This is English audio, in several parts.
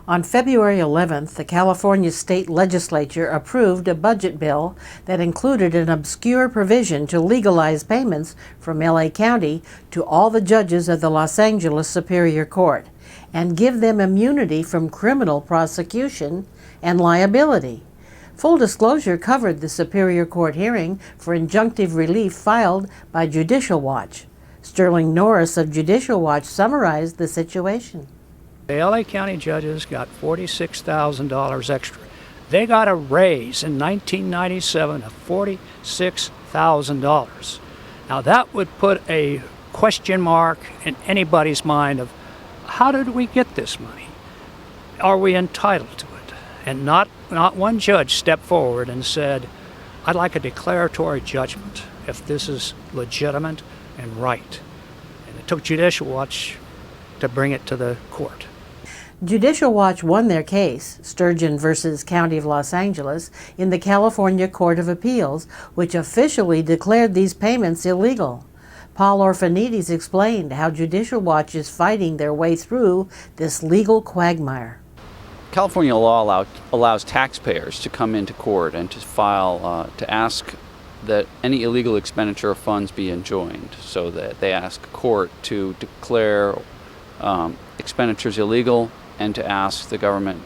On February 11th, the California State Legislature approved a budget bill that included an obscure provision to legalize payments from LA County to all the judges of the Los Angeles Superior Court and give them immunity from criminal prosecution and liability. Full disclosure covered the Superior Court hearing for injunctive relief filed by Judicial Watch. Sterling Norris of Judicial Watch summarized the situation. The LA County judges got $46,000 extra. They got a raise in 1997 of $46,000. Now that would put a question mark in anybody's mind of how did we get this money? Are we entitled to it? And not one judge stepped forward and said, I'd like a declaratory judgment if this is legitimate and right. And it took Judicial Watch to bring it to the court. Judicial Watch won their case, Sturgeon versus County of Los Angeles, in the California Court of Appeals, which officially declared these payments illegal. Paul Orphanides explained how Judicial Watch is fighting their way through this legal quagmire. California law allows taxpayers to come into court and to file, to ask that any illegal expenditure of funds be enjoined, so that they ask a court to declare expenditures illegal and to ask the government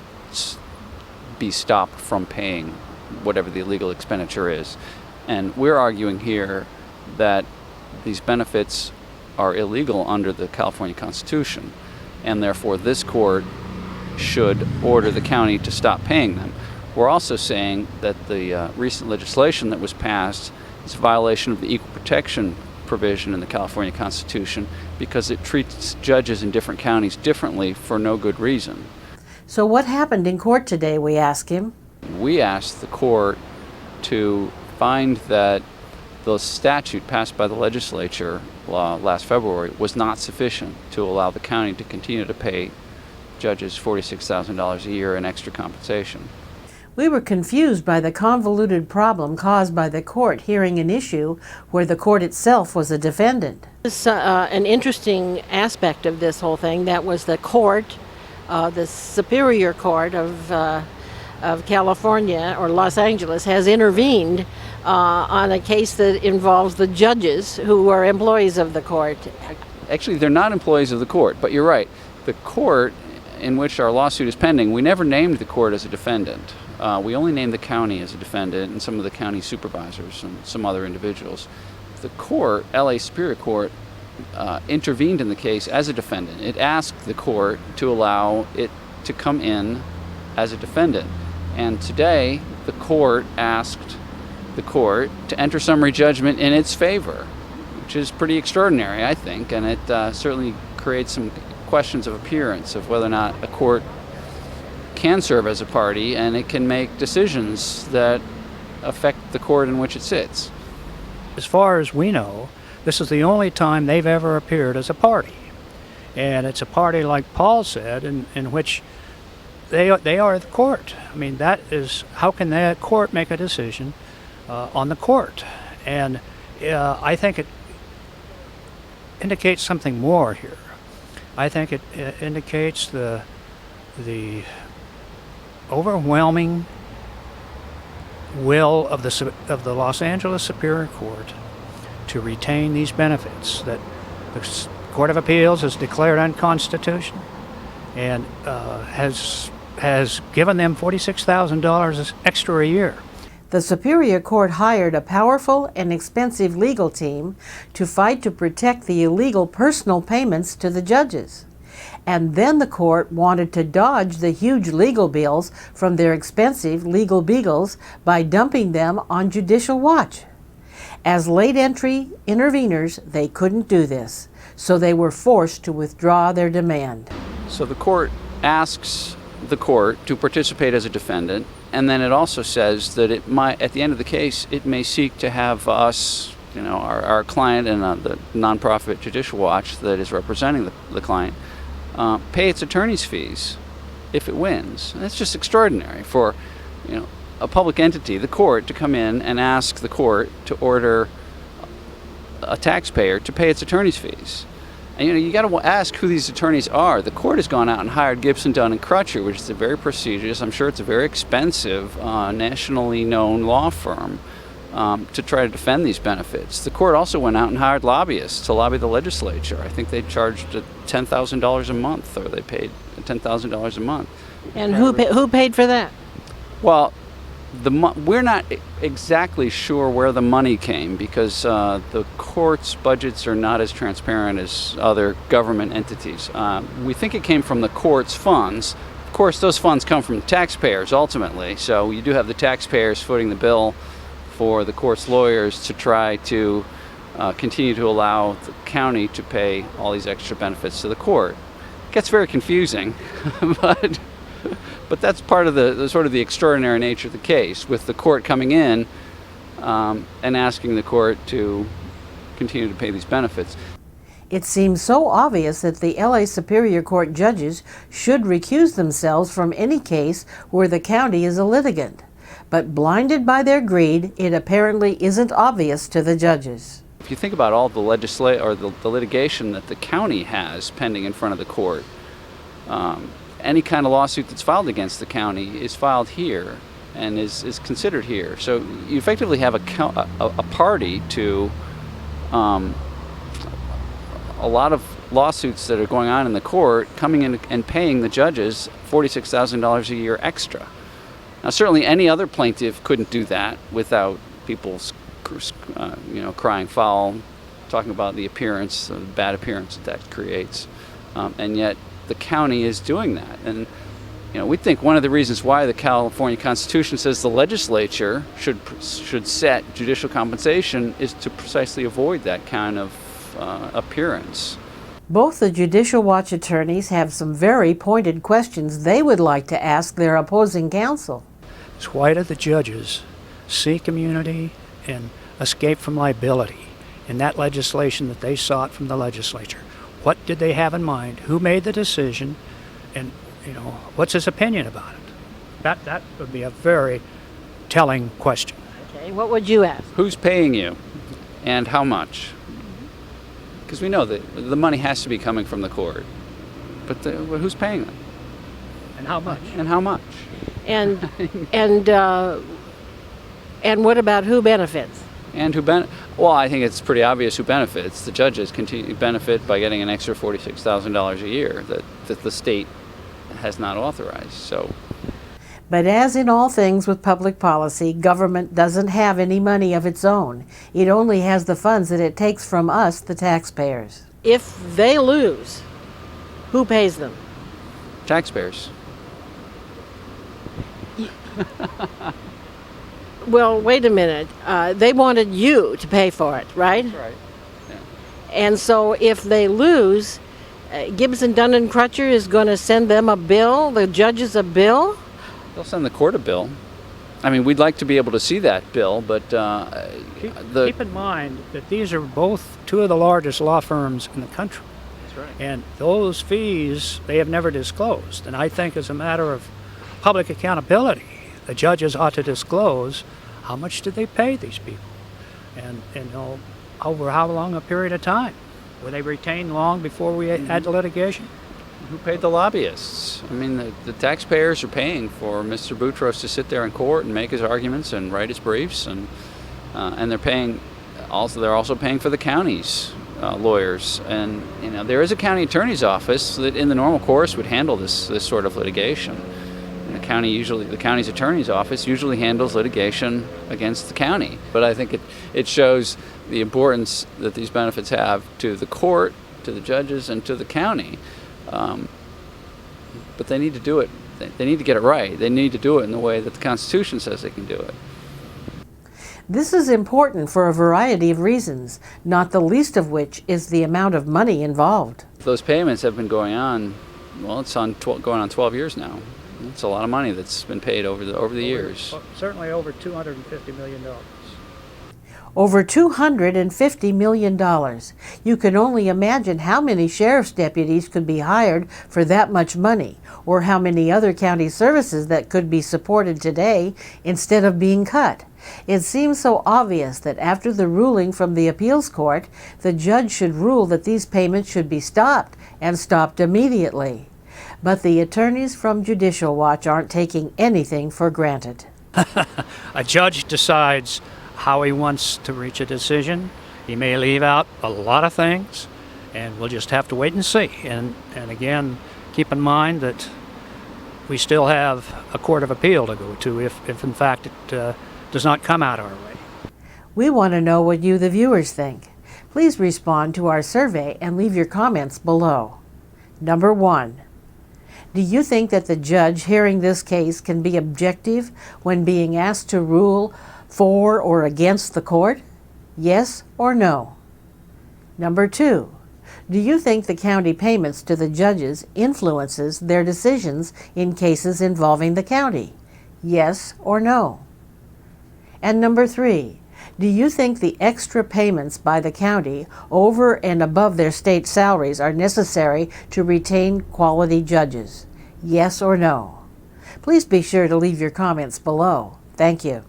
be stopped from paying whatever the illegal expenditure is. And we're arguing here that these benefits are illegal under the California Constitution, and therefore this court should order the county to stop paying them. We're also saying that the recent legislation that was passed is a violation of the equal protection provision in the California Constitution because it treats judges in different counties differently for no good reason. So what happened in court today, we asked him? We asked the court to find that the statute passed by the legislature last February was not sufficient to allow the county to continue to pay judges $46,000 a year in extra compensation. We were confused by the convoluted problem caused by the court hearing an issue where the court itself was a defendant. It's an interesting aspect of this whole thing. That was the court, the Superior Court of California, or Los Angeles, has intervened on a case that involves the judges who are employees of the court. Actually, they're not employees of the court, but you're right. The court in which our lawsuit is pending, we never named the court as a defendant. We only named the county as a defendant and some of the county supervisors and some other individuals. The court, LA Superior Court, intervened in the case as a defendant. It asked the court to allow it to come in as a defendant. And today, the court asked the court to enter summary judgment in its favor, which is pretty extraordinary, I think, and it certainly creates some questions of appearance of whether or not a court can serve as a party and it can make decisions that affect the court in which it sits. As far as we know, this is the only time they've ever appeared as a party. And it's a party, like Paul said, in which they are the court. I mean, that is, how can that court make a decision on the court? And I think it indicates something more here. I think it indicates the overwhelming will of the Los Angeles Superior Court to retain these benefits that the Court of Appeals has declared unconstitutional and has given them $46,000 extra a year. The Superior Court hired a powerful and expensive legal team to fight to protect the illegal personal payments to the judges. And then the court wanted to dodge the huge legal bills from their expensive legal beagles by dumping them on Judicial Watch. As late entry interveners, they couldn't do this, so they were forced to withdraw their demand. So the court asks the court to participate as a defendant, and then it also says that it might, at the end of the case, it may seek to have us, our client and the nonprofit Judicial Watch that is representing the client, pay its attorney's fees if it wins. And that's just extraordinary for, a public entity, the court, to come in and ask the court to order a taxpayer to pay its attorney's fees. And, you got to ask who these attorneys are. The court has gone out and hired Gibson Dunn Crutcher, which is a very prestigious, I'm sure it's a very expensive, nationally known law firm, to try to defend these benefits. The court also went out and hired lobbyists to lobby the legislature. I think they charged $10,000 a month, or they paid $10,000 a month. And who paid for that? Well, we're not exactly sure where the money came, because the court's budgets are not as transparent as other government entities. We think it came from the court's funds. Of course, those funds come from taxpayers ultimately, so you do have the taxpayers footing the bill for the court's lawyers to try to continue to allow the county to pay all these extra benefits to the court. It gets very confusing, but that's part of the sort of the extraordinary nature of the case, with the court coming in and asking the court to continue to pay these benefits. It seems so obvious that the LA Superior Court judges should recuse themselves from any case where the county is a litigant. But blinded by their greed, it apparently isn't obvious to the judges. If you think about all the the litigation that the county has pending in front of the court, any kind of lawsuit that's filed against the county is filed here and is considered here. So you effectively have a party to a lot of lawsuits that are going on in the court, coming in and paying the judges $46,000 a year extra. Now, certainly any other plaintiff couldn't do that without people crying foul, talking about the appearance, the bad appearance that creates. And yet the county is doing that. And we think one of the reasons why the California Constitution says the legislature should set judicial compensation is to precisely avoid that kind of appearance. Both the Judicial Watch attorneys have some very pointed questions they would like to ask their opposing counsel. Why did the judges seek immunity and escape from liability in that legislation that they sought from the legislature? What did they have in mind? Who made the decision? And, what's his opinion about it? That would be a very telling question. Okay, what would you ask? Who's paying you and how much? Because we know that the money has to be coming from the court. But who's paying them? And how much? And how much? And what about who benefits? And well, I think it's pretty obvious who benefits. The judges continue to benefit by getting an extra $46,000 a year that the state has not authorized. So. But as in all things with public policy, government doesn't have any money of its own. It only has the funds that it takes from us, the taxpayers. If they lose, who pays them? Taxpayers. Well, wait a minute. They wanted you to pay for it, right? That's right. Yeah. And so if they lose, Gibson Dunn Crutcher is going to send them a bill, the judges a bill? They'll send the court a bill. I mean, we'd like to be able to see that bill, but keep in mind that these are both two of the largest law firms in the country. That's right. And those fees they have never disclosed. And I think as a matter of public accountability, the judges ought to disclose how much did they pay these people, and over how long a period of time. Were they retained long before we had the litigation? Who paid the lobbyists? I mean, the taxpayers are paying for Mr. Boutros to sit there in court and make his arguments and write his briefs, and they're paying. They're also paying for the county's lawyers, and there is a county attorney's office that, in the normal course, would handle this sort of litigation. And the county's attorney's office usually handles litigation against the county. But I think it shows the importance that these benefits have to the court, to the judges, and to the county. But they need to do it. They need to get it right. They need to do it in the way that the Constitution says they can do it. This is important for a variety of reasons, not the least of which is the amount of money involved. Those payments have been going on, it's going on 12 years now. It's a lot of money that's been paid over the years. Certainly over $250 million. Over $250 million. You can only imagine how many sheriff's deputies could be hired for that much money, or how many other county services that could be supported today instead of being cut. It seems so obvious that after the ruling from the appeals court, the judge should rule that these payments should be stopped, and stopped immediately. But the attorneys from Judicial Watch aren't taking anything for granted. A judge decides how he wants to reach a decision. He may leave out a lot of things, and we'll just have to wait and see. And again, keep in mind that we still have a court of appeal to go to if in fact it does not come out our way. We want to know what you, the viewers, think. Please respond to our survey and leave your comments below. Number 1. Do you think that the judge hearing this case can be objective when being asked to rule for or against the court? Yes or no? Number 2. Do you think the county payments to the judges influences their decisions in cases involving the county? Yes or no? And number 3. Do you think the extra payments by the county over and above their state salaries are necessary to retain quality judges? Yes or no? Please be sure to leave your comments below. Thank you.